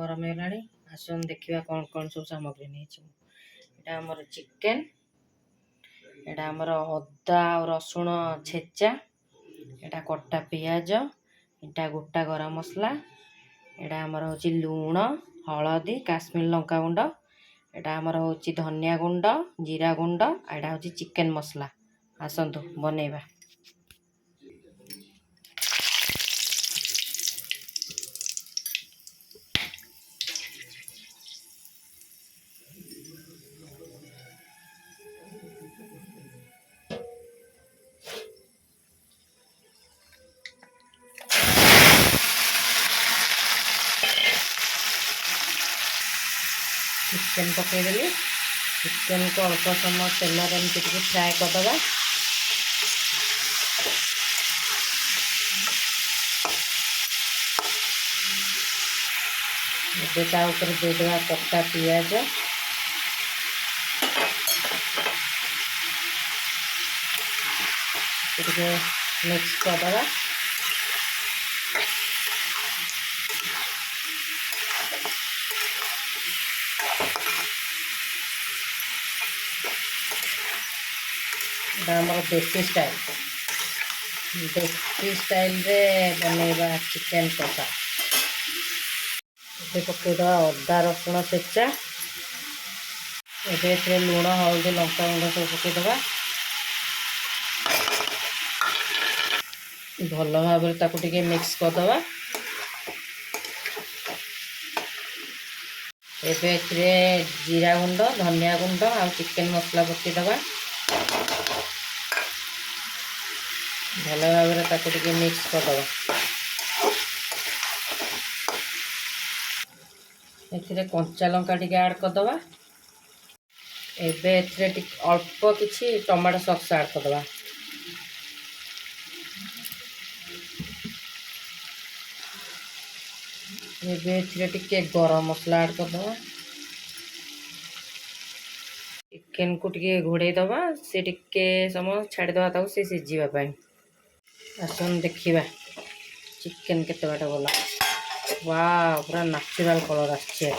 गरम है आसन देखा कौन कौन सब सामग्री नहीं एटा हमर चिकेन एटा हमर अदा और रसुण छेचा एटा कटा पियाज एटा गोटा गरम मसला एटा हमर होची लूण हलदी काश्मीर लंका गुंड एटा हमर होची धनिया गुंड जीरा गुंड एटा होची चिकेन मसला आसंतु बनेबा। चिकेन पकईदेली चिकेन को अल्प समय तेल एमती फ्राए करदे देदेबा कटा पियाज मिक्स करदे आमर देसी स्टाइल रे बनैबा चिकेन कषा ये पकईदा अदा रसुण छेचा ए लुण हल्दी लंका गुंड सब पकईदबा भल भाव मिक्स करदबा। एबे जीरा गुंड धनिया गुंड आ चिकेन मसला पकईदबा भल भाव मिक्स करदबा। एथिरे कंचा लंका टिके ऐड करदबा एबे अल्प किछि टमाटो सॉस ऐड करदबा एबे टिके गरम मसला ऐड करदबा चिकेन को टिके घोड़े दबा से टिके समय छाड़ी दबा ताऊ से सिझिबा पई। आसन देखिबा चिकेन केते बाट गला वाह पूरा नेचुरल कलर आछे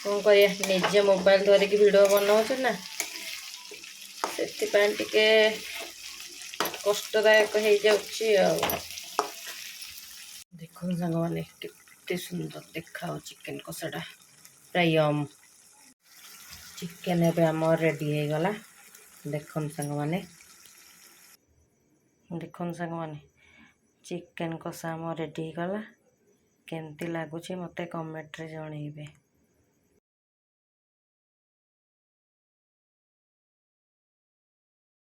कौन करिया निजे मोबाइल धरिकी वीडियो बनाऊँ ना से टिके कष्टदायक हो जाउछि। देखो सांग मैंने केते सुंदर देखा चिकेन कषाटा प्रायम चिकेन एबे आम रेडी हो गला देखन सांग मैंने चिकेन कषा आम रेडी हो गला केमती लगुच मते कमेंट रे जणइबे।